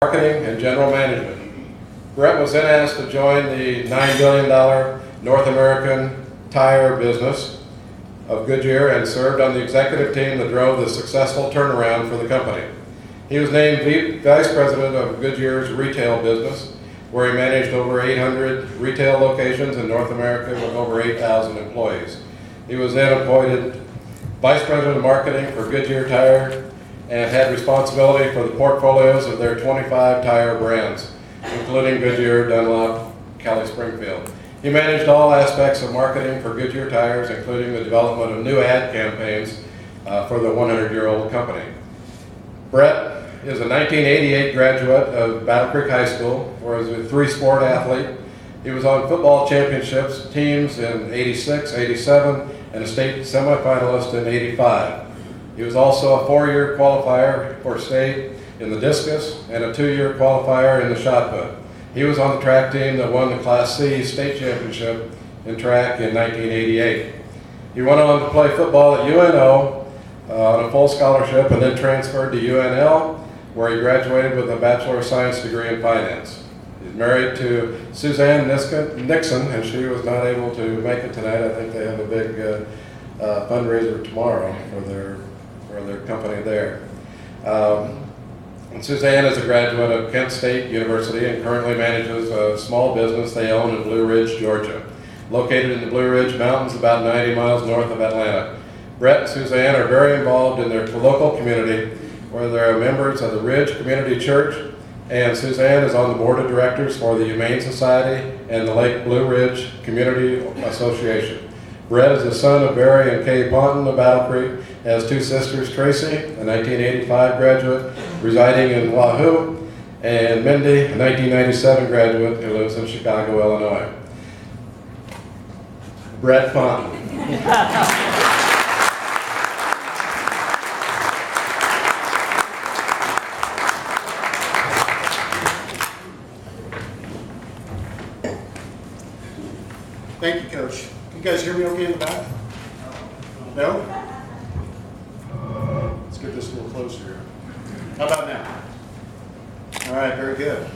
Marketing and General Management. Brett was then asked to join the $9 billion North American tire business of Goodyear and served on the executive team that drove the successful turnaround for the company. He was named Vice President of Goodyear's retail business, where he managed over 800 retail locations in North America with over 8,000 employees. He was then appointed Vice President of Marketing for Goodyear Tire and had responsibility for the portfolios of their 25 tire brands, including Goodyear, Dunlop, Cali Springfield. He managed all aspects of marketing for Goodyear Tires, including the development of new ad campaigns for the 100-year-old company. Brett is a 1988 graduate of Battle Creek High School, where he was a three-sport athlete. He was on football championships teams in '86, '87, and a state semifinalist in '85. He was also a four-year qualifier for state in the discus and a two-year qualifier in the shot put. He was on the track team that won the Class C state championship in track in 1988. He went on to play football at UNO on a full scholarship and then transferred to UNL, where he graduated with a Bachelor of Science degree in finance. He's married to Suzanne Nixon, and she was not able to make it tonight. I think they have a big fundraiser tomorrow for their company there. And Suzanne is a graduate of Kent State University and currently manages a small business they own in Blue Ridge, Georgia, located in the Blue Ridge Mountains about 90 miles north of Atlanta. Brett and Suzanne are very involved in their local community, where they are members of the Ridge Community Church, and Suzanne is on the board of directors for the Humane Society and the Lake Blue Ridge Community Association. Brett is the son of Barry and Kay Ponton of Battle Creek, has two sisters, Tracy, a 1985 graduate residing in Wahoo, and Mindy, a 1997 graduate who lives in Chicago, Illinois. Brett Ponton. Thank you, Coach. Can you guys hear me okay in the back? No? Let's get this a little closer here. How about now? All right, very good.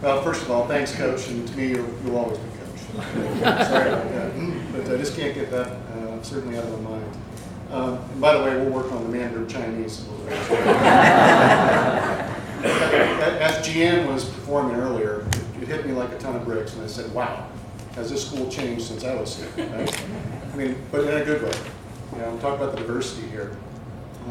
Well, first of all, thanks, Coach, and to me, you'll always be Coach. Sorry about that, but I just can't get that certainly out of my mind. And by the way, we'll work on the Mandarin Chinese a little bit. As GM was performing earlier, it hit me like a ton of bricks, and I said, wow. Has this school changed since I was here, right? I mean, but in a good way. You know, talk about the diversity here.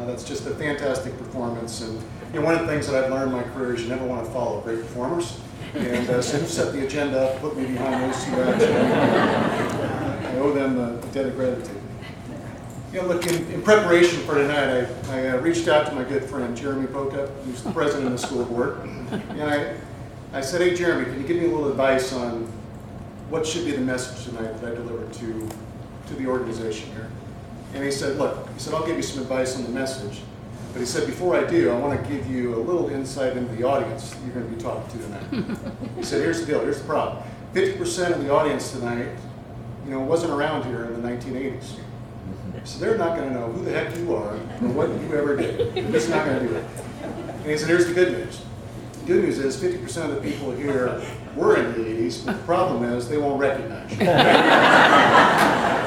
That's just a fantastic performance. And you know, one of the things that I've learned in my career is you never want to follow great performers. And so you set the agenda up, put me behind those two guys. I owe them a debt of gratitude. You know, look, in preparation for tonight, I reached out to my good friend, Jeremy Poca, who's the president of the school board. And I said, hey, Jeremy, can you give me a little advice on what should be the message tonight that I deliver to the organization here? And he said, look, I'll give you some advice on the message. But he said, before I do, I want to give you a little insight into the audience that you're going to be talking to tonight. He said, here's the deal, here's the problem. 50% of the audience tonight, you know, wasn't around here in the 1980s. So they're not going to know who the heck you are or what you ever did. They're just not going to do it. And he said, here's the good news. The good news is 50% of the people here were in the 80s, but the problem is they won't recognize you.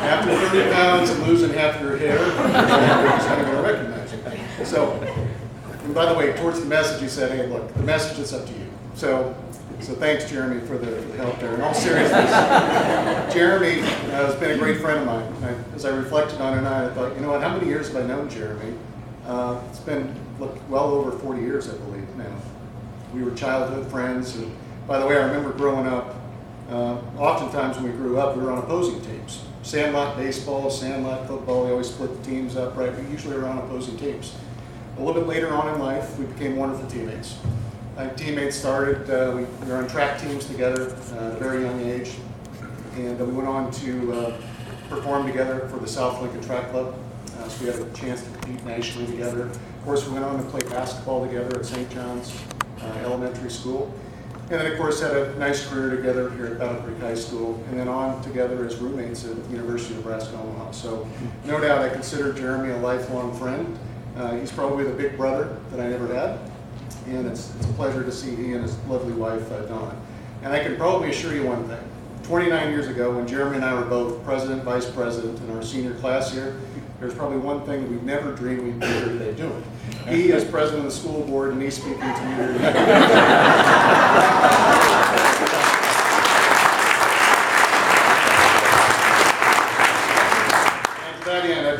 After 30 pounds and losing half your hair, they're just not going to recognize you. So, and by the way, towards the message, he said, hey, look, the message is up to you. So thanks, Jeremy, for the help there. In all seriousness, Jeremy has been a great friend of mine. As I reflected on it tonight, I thought, you know what, how many years have I known Jeremy? It's been, look, well over 40 years, I believe, now. We were childhood friends, and by the way, I remember growing up, oftentimes when we grew up, we were on opposing teams. Sandlot baseball, Sandlot football, we always split the teams up, right? We usually were on opposing teams. A little bit later on in life, we became wonderful teammates. Teammates started, we were on track teams together at a very young age, and we went on to perform together for the South Lincoln Track Club. So we had a chance to compete nationally together. Of course, we went on to play basketball together at St. John's Elementary School. And then, of course, had a nice career together here at Battle Creek High School, and then on together as roommates at the University of Nebraska, Omaha. So, no doubt, I consider Jeremy a lifelong friend. He's probably the big brother that I never had, And it's a pleasure to see he and his lovely wife, Donna. And I can probably assure you one thing. 29 years ago, when Jeremy and I were both president, vice president in our senior class here, there's probably one thing that we've never dreamed we'd be here today doing. He is president of the school board, and he's speaking to you today.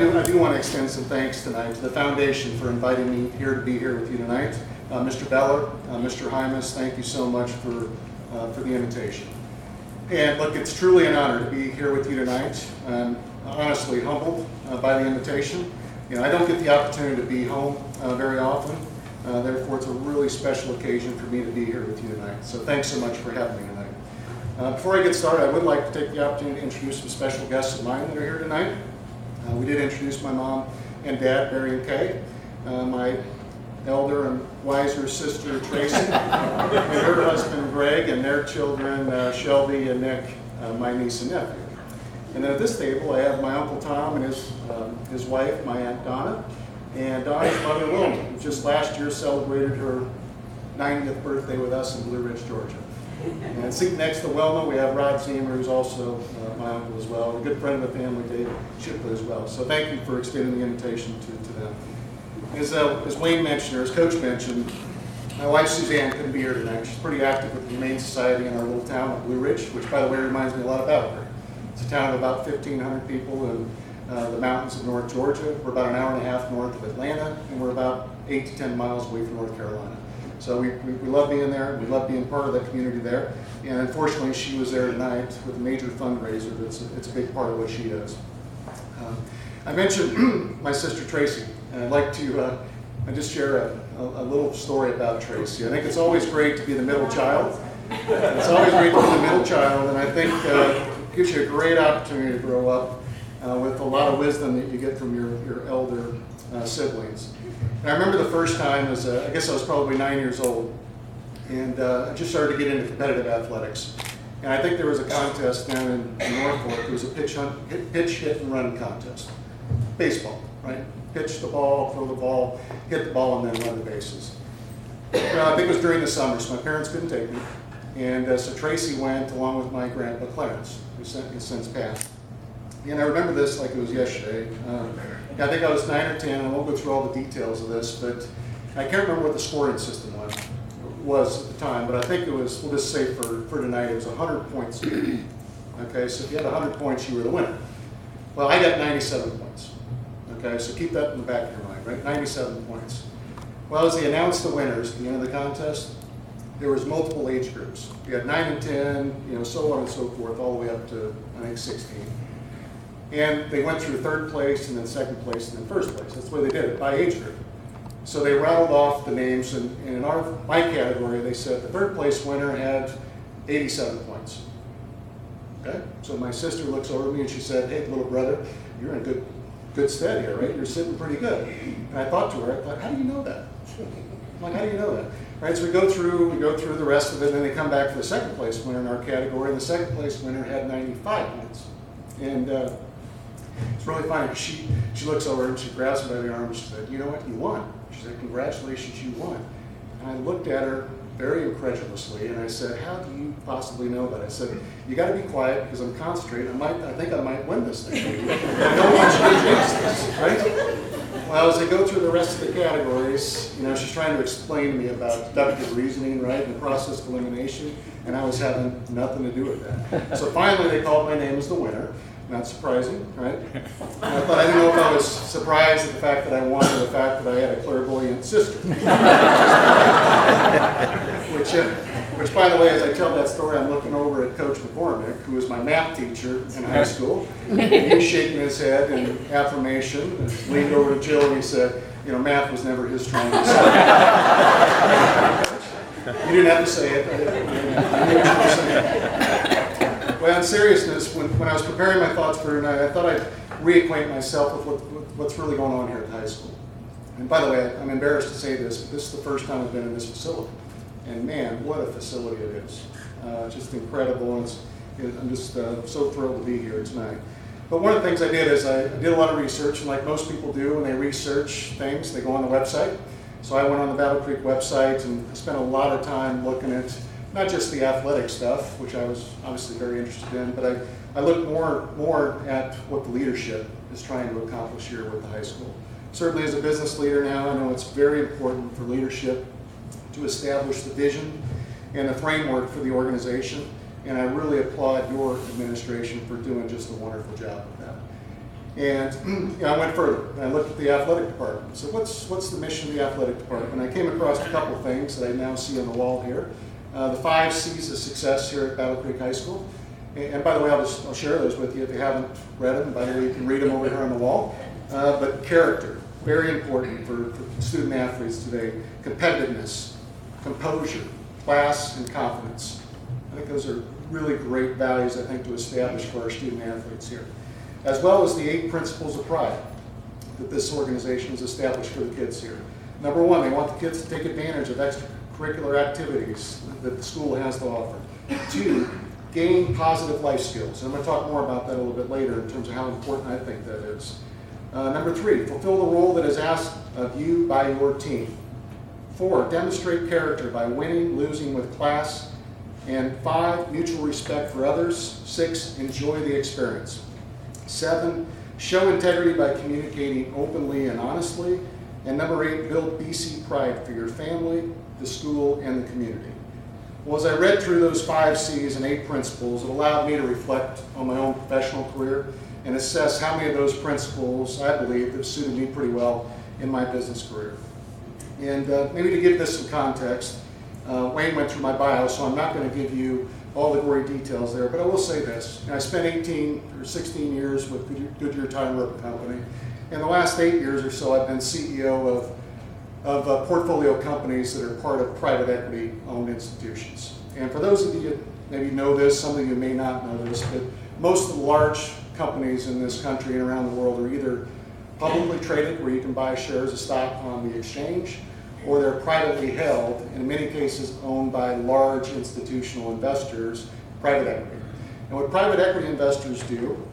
I do want to extend some thanks tonight to the foundation for inviting me here to be here with you tonight. Mr. Beller, Mr. Hymas, thank you so much for the invitation. And look, it's truly an honor to be here with you tonight. I'm honestly humbled by the invitation. You know, I don't get the opportunity to be home very often. Therefore, it's a really special occasion for me to be here with you tonight. So thanks so much for having me tonight. Before I get started, I would like to take the opportunity to introduce some special guests of mine that are here tonight. We did introduce my mom and dad, Barry and Kay, my elder and wiser sister, Tracy, and her husband, Greg, and their children, Shelby and Nick, my niece and nephew. And then at this table, I have my Uncle Tom and his wife, my Aunt Donna, and Donna's mother, Wilma, who just last year celebrated her 90th birthday with us in Blue Ridge, Georgia. And sitting next to Wilma, we have Rod Zemer, who's also my uncle as well, and a good friend of the family, David Shipley, as well. So thank you for extending the invitation to them. As Wayne mentioned, or as Coach mentioned, my wife Suzanne couldn't be here tonight. She's pretty active with the Humane Society in our little town of Blue Ridge, which, by the way, reminds me a lot about her. It's a town of about 1,500 people in the mountains of North Georgia. We're about an hour and a half north of Atlanta, and we're about 8 to 10 miles away from North Carolina. So we love being there. We love being part of that community there. And unfortunately, she was there tonight with a major fundraiser. It's a big part of what she does. I mentioned my sister Tracy, and I'd like to just share a little story about Tracy. I think it's always great to be the middle child. It's always great to be the middle child, and I think it gives you a great opportunity to grow up with a lot of wisdom that you get from your elder siblings. And I remember the first time, I guess I was probably 9 years old, and I just started to get into competitive athletics. And I think there was a contest down in Norfolk. It was a pitch, hit, and run contest. Baseball, right? Pitch the ball, throw the ball, hit the ball, and then run the bases. I think it was during the summer, so my parents couldn't take me. And so Tracy went along with my grandpa Clarence, who has since passed. And I remember this like it was yesterday. I think I was 9 or 10. I won't go through all the details of this, but I can't remember what the scoring system was at the time, but I think it was, we'll just say for tonight, it was 100 points. Okay, so if you had 100 points, you were the winner. Well, I got 97 points. Okay, so keep that in the back of your mind, right? 97 points. Well, as they announced the winners at the end of the contest, there was multiple age groups. You had 9 and 10, so on and so forth, all the way up to, I think, 16. And they went through third place, and then second place, and then first place. That's the way they did it, by age group. So they rattled off the names, and in my category, they said the third place winner had 87 points. Okay? So my sister looks over at me and she said, "Hey, little brother, you're in good stead here, right? You're sitting pretty good." And I thought to her, how do you know that? I'm like, how do you know that? Right, so we go through the rest of it, and then they come back for the second place winner in our category, and the second place winner had 95 points. And it's really funny. She looks over and she grabs me by the arm and she said, "You know what? You won." She said, "Congratulations, you won." And I looked at her very incredulously and I said, "How do you possibly know that?" I said, "You got to be quiet because I'm concentrating. I think I might win this thing. I don't want you to jinx this, right?" Well, as I go through the rest of the categories, she's trying to explain to me about deductive reasoning, right, and process of elimination, and I was having nothing to do with that. So finally, they called my name as the winner. Not surprising, right? But I didn't know if I was surprised at the fact that I won or the fact that I had a clairvoyant sister. Which, by the way, as I tell that story, I'm looking over at Coach McCormick, who was my math teacher in high school. And he's shaking his head in affirmation, and leaned over to Jill and he said, math was never his strongest suit. You didn't have to say it. I knew what you were saying. Well, in seriousness, when I was preparing my thoughts for tonight, I thought I'd reacquaint myself with what's really going on here at the high school. And by the way, I'm embarrassed to say this, but this is the first time I've been in this facility. And man, what a facility it is. Just incredible, and I'm just so thrilled to be here tonight. But one of the things I did is I did a lot of research, and like most people do when they research things, they go on the website. So I went on the Battle Creek website and spent a lot of time looking at not just the athletic stuff, which I was obviously very interested in, but I looked more at what the leadership is trying to accomplish here with the high school. Certainly as a business leader now, I know it's very important for leadership to establish the vision and the framework for the organization, and I really applaud your administration for doing just a wonderful job with that. And I went further, and I looked at the athletic department. So what's the mission of the athletic department? And I came across a couple of things that I now see on the wall here. The 5 C's of success here at Battle Creek High School. And by the way, I'll share those with you if you haven't read them. By the way, you can read them over here on the wall. But character, very important for student athletes today. Competitiveness, composure, class, and confidence. I think those are really great values, I think, to establish for our student athletes here. As well as the 8 principles of pride that this organization has established for the kids here. Number 1, they want the kids to take advantage of extracurricular activities that the school has to offer. 2, gain positive life skills. And I'm going to talk more about that a little bit later in terms of how important I think that is. Number 3, fulfill the role that is asked of you by your team. 4, demonstrate character by winning, losing with class. And 5, mutual respect for others. 6, enjoy the experience. 7, show integrity by communicating openly and honestly. And number 8, build BC pride for your family, the school, and the community. Well, as I read through those 5 C's and 8 principles, it allowed me to reflect on my own professional career and assess how many of those principles I believe have suited me pretty well in my business career. And maybe to give this some context, Wayne went through my bio, so I'm not going to give you all the gory details there, but I will say this. I spent 18 or 16 years with Goodyear Tire and Rubber Company. In the last 8 years or so, I've been CEO of portfolio companies that are part of private equity owned institutions. And for those of you that maybe know this, some of you may not know this, but most of the large companies in this country and around the world are either publicly traded, where you can buy shares of stock on the exchange, or they're privately held, in many cases owned by large institutional investors, private equity. And what private equity investors do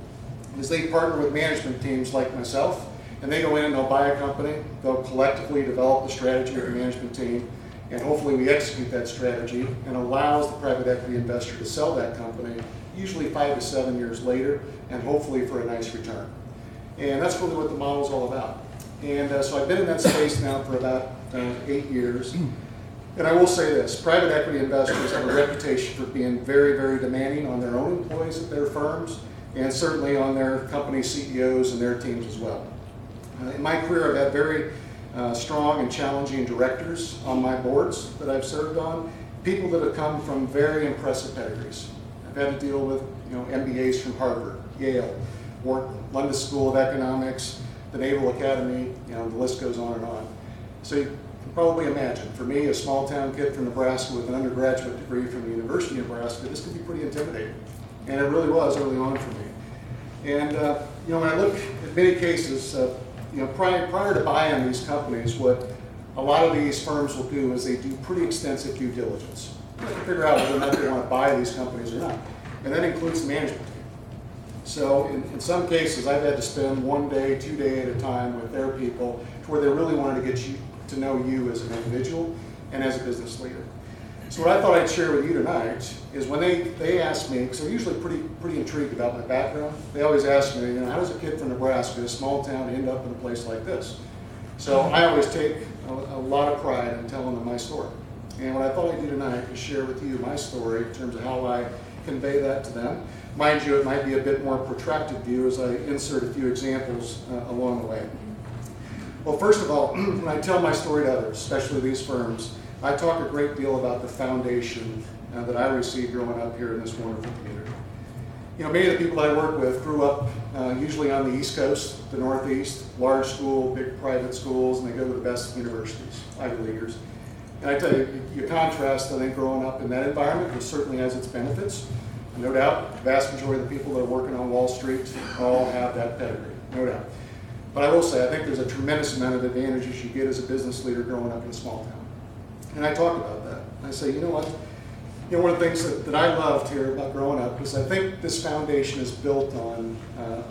is they partner with management teams like myself, and they go in and they'll buy a company, they'll collectively develop the strategy of the management team, and hopefully we execute that strategy and allows the private equity investor to sell that company, usually 5 to 7 years later, and hopefully for a nice return. And that's really what the model is all about. And so I've been in that space now for about 8 years. And I will say this, private equity investors have a reputation for being very, very demanding on their own employees at their firms, and certainly on their company CEOs and their teams as well. In my career, I've had very strong and challenging directors on my boards that I've served on, people that have come from very impressive pedigrees. I've had to deal with MBAs from Harvard, Yale, Wharton, London School of Economics, the Naval Academy, the list goes on and on. So you can probably imagine, for me, a small town kid from Nebraska with an undergraduate degree from the University of Nebraska, this could be pretty intimidating. And it really was early on for me. And when I look at many cases, prior to buying these companies, what a lot of these firms will do is they do pretty extensive due diligence. They figure out whether or not they want to buy these companies or not. And that includes the management team. So in some cases, I've had to spend 1 day, 2 days at a time with their people to where they really wanted to get to know you as an individual and as a business leader. So what I thought I'd share with you tonight is when they ask me, because they're usually pretty intrigued about my background, they always ask me, how does a kid from Nebraska, a small town, end up in a place like this? So I always take a lot of pride in telling them my story. And what I thought I'd do tonight is share with you my story in terms of how I convey that to them. Mind you, it might be a bit more protracted view as I insert a few examples along the way. Well, first of all, when I tell my story to others, especially these firms, I talk a great deal about the foundation that I received growing up here in this wonderful community. Many of the people I work with grew up usually on the East Coast, the Northeast, large school, big private schools, and they go to the best universities, Ivy Leaguers. And I tell you, you contrast, I think, growing up in that environment, which certainly has its benefits. No doubt, the vast majority of the people that are working on Wall Street all have that pedigree, no doubt. But I will say, I think there's a tremendous amount of advantages you get as a business leader growing up in a small town. And I talk about that. I say, you know what? One of the things that I loved here about growing up is I think this foundation is built on,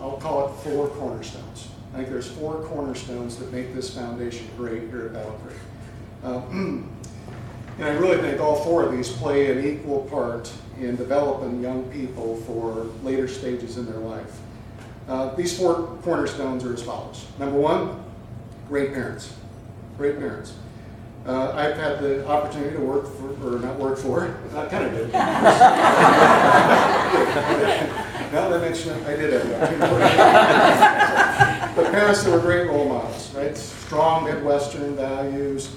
I'll call it 4 cornerstones. I think there's 4 cornerstones that make this foundation great here at Battle Creek. And I really think all four of these play an equal part in developing young people for later stages in their life. These four cornerstones are as follows. Number one, great parents. Great parents. I've had the opportunity to work for, or not work for, I kind of did. Now that I mention it, I did have the opportunity. But parents that were great role models, right? Strong Midwestern values,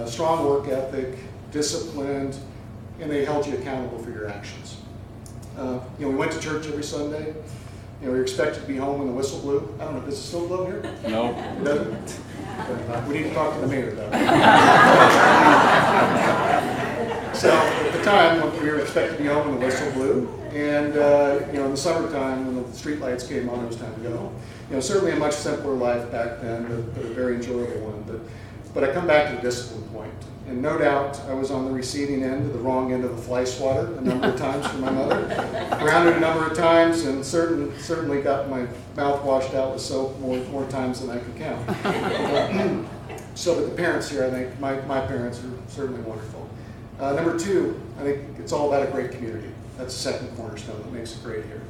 strong work ethic, disciplined, and they held you accountable for your actions. We went to church every Sunday. We were expected to be home when the whistle blew. I don't know, does it still blow here? No. It doesn't? We need to talk to the mayor about it. So at the time, when we were expected to be home when the whistle blew, and in the summertime when the street lights came on, it was time to go home. Certainly a much simpler life back then, but a very enjoyable one. But I come back to the discipline point. And no doubt I was on the receiving end of the wrong end of the fly swatter a number of times from my mother. Grounded a number of times, and certainly got my mouth washed out with soap more times than I could count. But the parents here, I think my parents are certainly wonderful. Number two, I think it's all about a great community. That's the second cornerstone that makes it great here.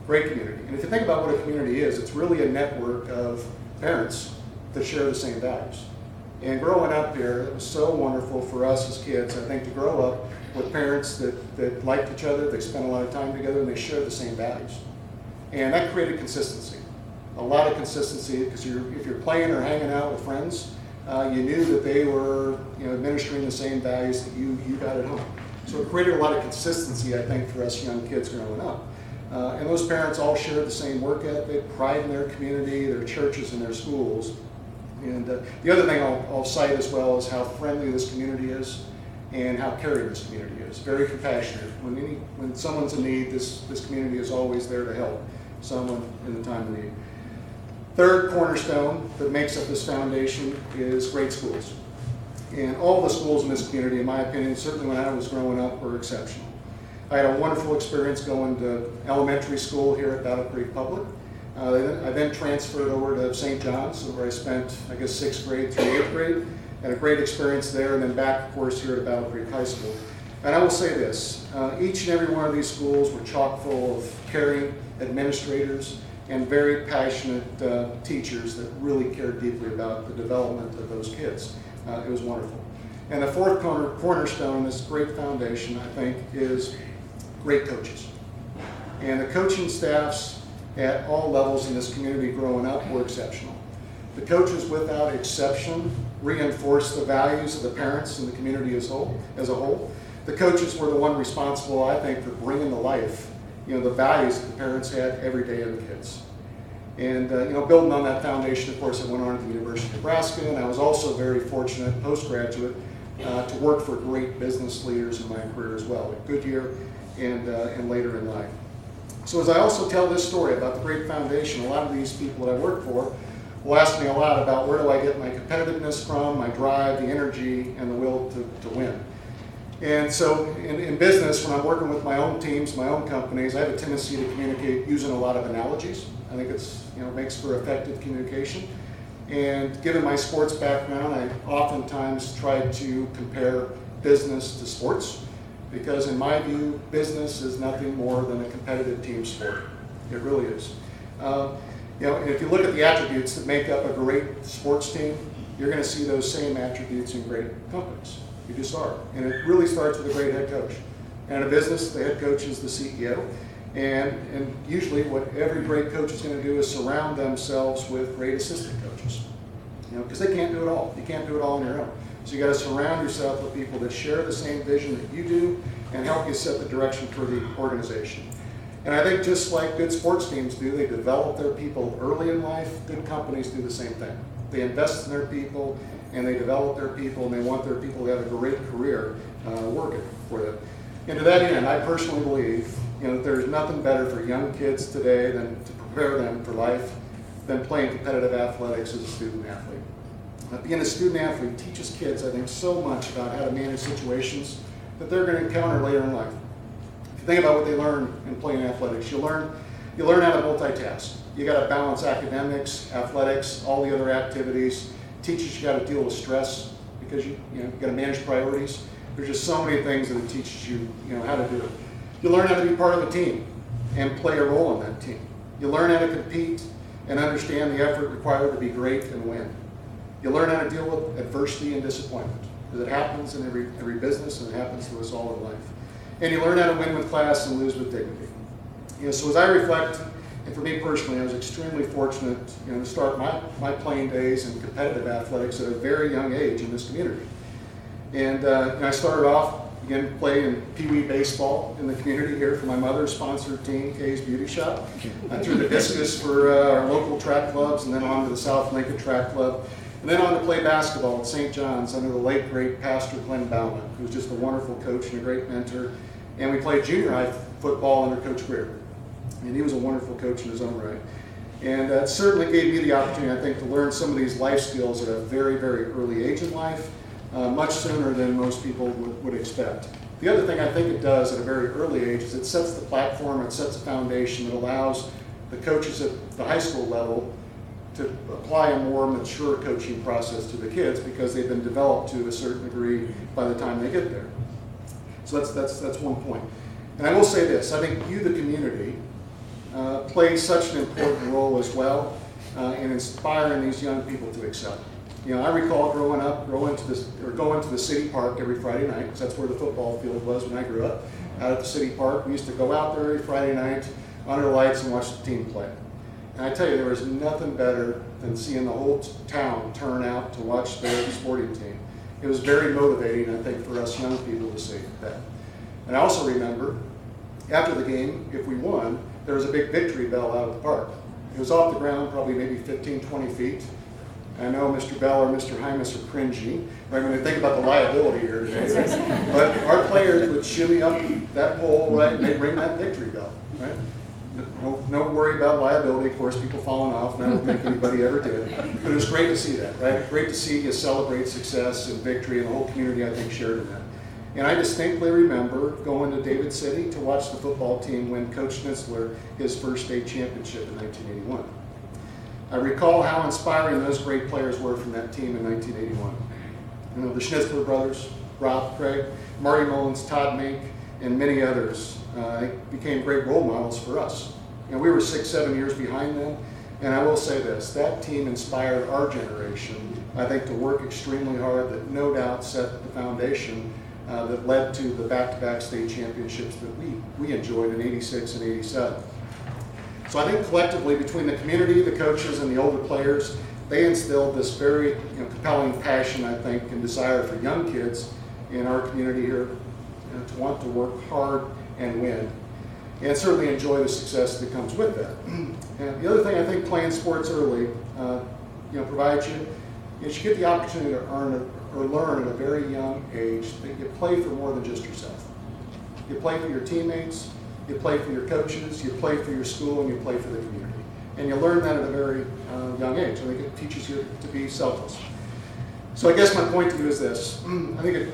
Great community. And if you think about what a community is, it's really a network of parents that share the same values. And growing up here, it was so wonderful for us as kids, I think, to grow up with parents that liked each other, they spent a lot of time together, and they shared the same values. And that created consistency, a lot of consistency, because if you're playing or hanging out with friends, you knew that they were administering the same values that you got at home. So it created a lot of consistency, I think, for us young kids growing up. And those parents all shared the same work ethic, pride in their community, their churches, and their schools. And the other thing I'll cite as well is how friendly this community is and how caring this community is. Very compassionate. When someone's in need, this community is always there to help someone in the time of need. Third cornerstone that makes up this foundation is great schools. And all the schools in this community, in my opinion, certainly when I was growing up, were exceptional. I had a wonderful experience going to elementary school here at Battle Creek Public. I then transferred over to St. John's, where I spent, 6th grade through 8th grade. Had a great experience there, and then back, of course, here at Battle Creek High School. And I will say this, each and every one of these schools were chock full of caring administrators and very passionate teachers that really cared deeply about the development of those kids. It was wonderful. And the fourth cornerstone, this great foundation, I think, is great coaches. And the coaching staffs at all levels in this community growing up were exceptional. The coaches, without exception, reinforced the values of the parents and the community as a whole. The coaches were the one responsible, I think, for bringing to life, the values that the parents had every day of the kids. And building on that foundation, of course, I went on to the University of Nebraska, and I was also very fortunate, postgraduate, to work for great business leaders in my career as well, at Goodyear and later in life. So as I also tell this story about the great foundation, a lot of these people that I work for will ask me a lot about where do I get my competitiveness from, my drive, the energy, and the will to win. And so in business, when I'm working with my own teams, my own companies, I have a tendency to communicate using a lot of analogies. I think it makes for effective communication. And given my sports background, I oftentimes try to compare business to sports, because in my view, business is nothing more than a competitive team sport. It really is. If you look at the attributes that make up a great sports team, you're going to see those same attributes in great companies. You just are. And it really starts with a great head coach. And in a business, the head coach is the CEO. And usually what every great coach is going to do is surround themselves with great assistant coaches. Because they can't do it all. You can't do it all on your own. So you got to surround yourself with people that share the same vision that you do and help you set the direction for the organization. And I think just like good sports teams do, they develop their people early in life. Good companies do the same thing. They invest in their people, and they develop their people, and they want their people to have a great career working for them. And to that end, I personally believe that there's nothing better for young kids today than to prepare them for life than playing competitive athletics as a student athlete. Being a student athlete teaches kids, I think, so much about how to manage situations that they're going to encounter later in life. If you think about what they learn in playing athletics, you learn how to multitask. You got to balance academics, athletics, all the other activities. Teaches you how to deal with stress, because you got to manage priorities. There's just so many things that it teaches you, how to do it. You learn how to be part of a team and play a role in that team. You learn how to compete and understand the effort required to be great and win. You learn how to deal with adversity and disappointment, because it happens in every business and it happens to us all in life. And you learn how to win with class and lose with dignity. So as I reflect, and for me personally, I was extremely fortunate to start my playing days in competitive athletics at a very young age in this community. And I started off, again, playing Pee Wee baseball in the community here for my mother's sponsored team, Kay's Beauty Shop. I threw the discus for our local track clubs, and then on to the South Lincoln Track Club, and then on to play basketball at St. John's under the late, great Pastor Glenn Bauman, who was just a wonderful coach and a great mentor. And we played junior high football under Coach Greer. And he was a wonderful coach in his own right. And it certainly gave me the opportunity, I think, to learn some of these life skills at a very, very early age in life, much sooner than most people would expect. The other thing I think it does at a very early age is it sets the platform, it sets a foundation that allows the coaches at the high school level to apply a more mature coaching process to the kids, because they've been developed to a certain degree by the time they get there. So that's one point. And I will say this, I think you, the community, play such an important role as well in inspiring these young people to excel. I recall growing up, going to the city park every Friday night, because that's where the football field was when I grew up, out at the city park. We used to go out there every Friday night under lights and watch the team play. And I tell you, there was nothing better than seeing the whole town turn out to watch their sporting team. It was very motivating, I think, for us young people to see that. And I also remember, after the game, if we won, there was a big victory bell out at the park. It was off the ground, probably maybe 15, 20 feet. I know Mr. Bell or Mr. Hymas are cringy, right, when they think about the liability here today. But our players would shimmy up that pole, right, and they'd ring that victory bell, right? No worry about liability, of course, people falling off, and I don't think anybody ever did. But it was great to see that, right? Great to see you celebrate success and victory, and the whole community, I think, shared in that. And I distinctly remember going to David City to watch the football team win Coach Schnitzler his first state championship in 1981. I recall how inspiring those great players were from that team in 1981. The Schnitzler brothers, Rob, Craig, Marty Mullins, Todd Mink, and many others became great role models for us. We were 6, 7 years behind them, and I will say this, that team inspired our generation, I think, to work extremely hard, that no doubt set the foundation that led to the back-to-back state championships that we enjoyed in '86 and '87. So I think collectively, between the community, the coaches, and the older players, they instilled this very compelling passion, I think, and desire for young kids in our community here to want to work hard and win, and certainly enjoy the success that comes with that. And the other thing I think playing sports early provides you is you get the opportunity to earn or learn at a very young age that you play for more than just yourself. You play for your teammates, you play for your coaches, you play for your school, and you play for the community. And you learn that at a very young age. I think it teaches you to be selfless. So I guess my point to you is this. I think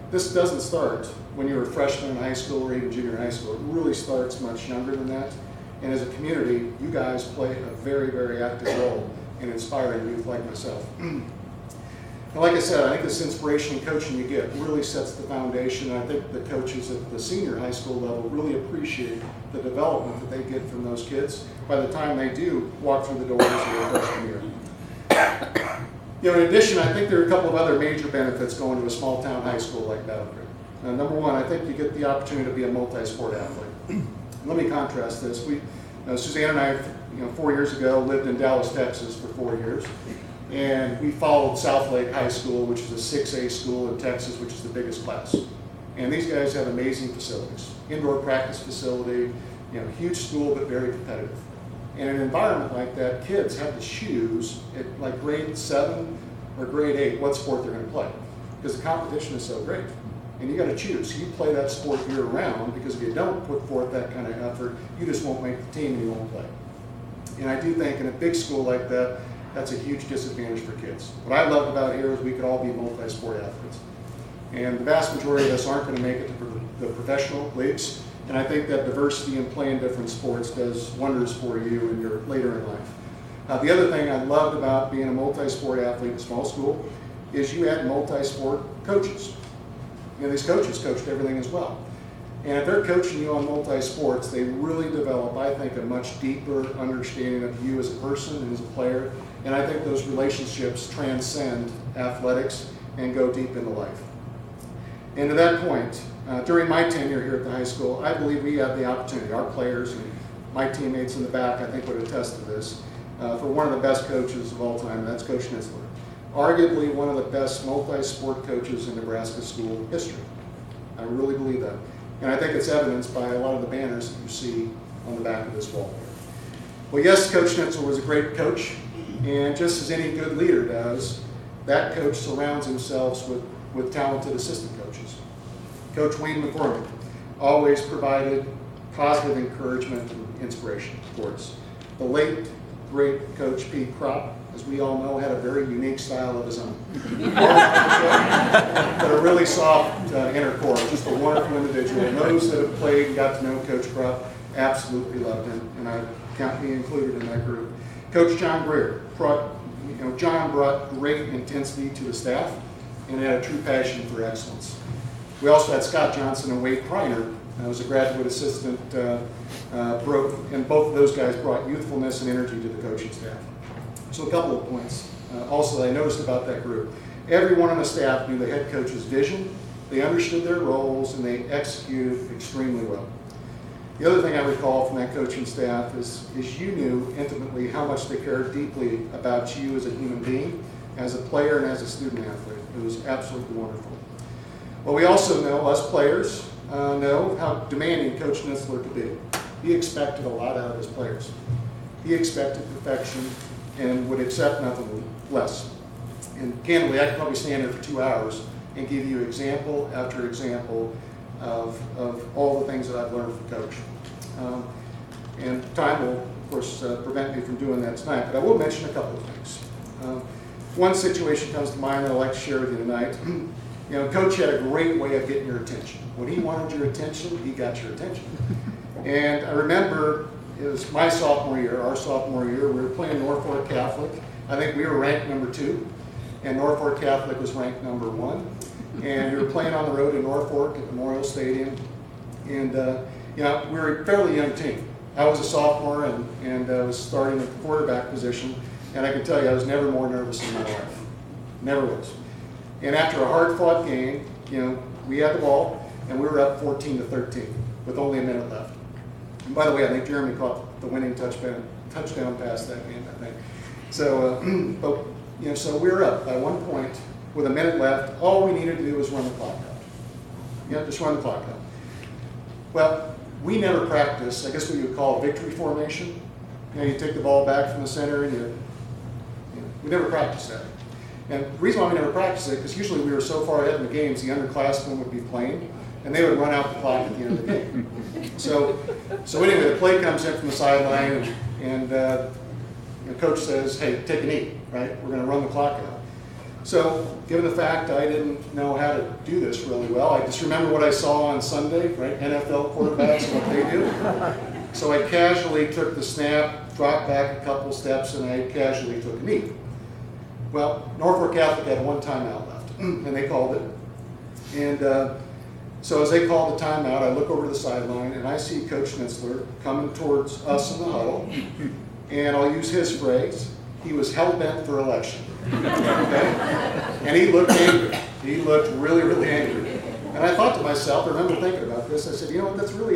this doesn't start when you're a freshman in high school or even junior high school. It really starts much younger than that. And as a community, you guys play a very, very active role in inspiring youth like myself. And like I said, I think this inspiration and coaching you get really sets the foundation. And I think the coaches at the senior high school level really appreciate the development that they get from those kids by the time they do walk through the doors of their freshman year. In addition, I think there are a couple of other major benefits going to a small town high school like Battle Creek. Number one, I think you get the opportunity to be a multi-sport athlete. Let me contrast this. Suzanne and I, 4 years ago, lived in Dallas, Texas for 4 years. And we followed South Lake High School, which is a 6A school in Texas, which is the biggest class. And these guys have amazing facilities. Indoor practice facility, huge school, but very competitive. In an environment like that, kids have to choose at like grade 7 or grade 8 what sport they're going to play, because the competition is so great. And you got to choose. You play that sport year round, because if you don't put forth that kind of effort, you just won't make the team and you won't play. And I do think in a big school like that, that's a huge disadvantage for kids. What I loved about here is we could all be multi-sport athletes. And the vast majority of us aren't going to make it to the professional leagues. And I think that diversity in playing different sports does wonders for you in your later in life. The other thing I loved about being a multi-sport athlete in a small school is you add multi-sport coaches. You know, these coaches coached everything as well. And if they're coaching you on multi-sports, they really develop, I think, a much deeper understanding of you as a person and as a player. And I think those relationships transcend athletics and go deep into life. And to that point, during my tenure here at the high school, I believe we had the opportunity, our players and my teammates in the back, I think, would attest to this, for one of the best coaches of all time, and that's Coach Nitzler. Arguably one of the best multi-sport coaches in Nebraska school history. I really believe that. And I think it's evidenced by a lot of the banners that you see on the back of this wall here. Well, yes, Coach Nitzler was a great coach, and just as any good leader does, that coach surrounds himself with talented assistant coaches. Coach Wayne McCormick always provided positive encouragement and inspiration for us. The late, great Coach Pete Kropp, as we all know, had a very unique style of his own. But a really soft inner core, just a wonderful individual. And those that have played and got to know Coach Kropp absolutely loved him, and I can't be included in that group. Coach John Greer John brought great intensity to the staff and had a true passion for excellence. We also had Scott Johnson and Wade Kreiner, who was a graduate assistant, and both of those guys brought youthfulness and energy to the coaching staff. So a couple of points also that I noticed about that group. Everyone on the staff knew the head coach's vision, they understood their roles, and they executed extremely well. The other thing I recall from that coaching staff is you knew intimately how much they cared deeply about you as a human being, as a player, and as a student athlete. It was absolutely wonderful. Well, we also know, us players, know how demanding Coach Nitzler could be. He expected a lot out of his players. He expected perfection and would accept nothing less. And candidly, I could probably stand here for 2 hours and give you example after example of all the things that I've learned from Coach. And time will, of course, prevent me from doing that tonight, but I will mention a couple of things. One situation comes to mind that I'd like to share with you tonight. You know, Coach had a great way of getting your attention. When he wanted your attention, he got your attention. And I remember it was my sophomore year, our sophomore year, we were playing Norfolk Catholic. I think we were ranked number 2, and Norfolk Catholic was ranked number 1. And we were playing on the road in Norfolk at Memorial Stadium. And, you know, we were a fairly young team. I was a sophomore and was starting at the quarterback position. And I can tell you, I was never more nervous in my life. Never was. And after a hard-fought game, you know, we had the ball, and we were up 14-13 with only a minute left. And by the way, I think Jeremy caught the winning touchdown pass that game, I think. So, but you know, so we were up by 1 point with a minute left. All we needed to do was run the clock out. You know, just run the clock out. Well, we never practiced, I guess what you would call victory formation. You know, you take the ball back from the center, and we never practiced that. And the reason why we never practiced it, because usually we were so far ahead in the games, the underclassmen would be playing, and they would run out the clock at the end of the game. So anyway, the play comes in from the sideline, and the coach says, hey, take a knee, right? We're going to run the clock out. So given the fact I didn't know how to do this really well, I just remember what I saw on Sunday, right? NFL quarterbacks and what they do. So I casually took the snap, dropped back a couple steps, and I casually took a knee. Well, Norfolk Catholic had 1 timeout left, and they called it. And so as they called the timeout, I look over to the sideline, and I see Coach Nitzler coming towards us in the huddle. And I'll use his phrase, he was hell-bent for election. Okay? And he looked angry. He looked really, really angry. And I thought to myself, I remember thinking about this, I said, you know what, that's really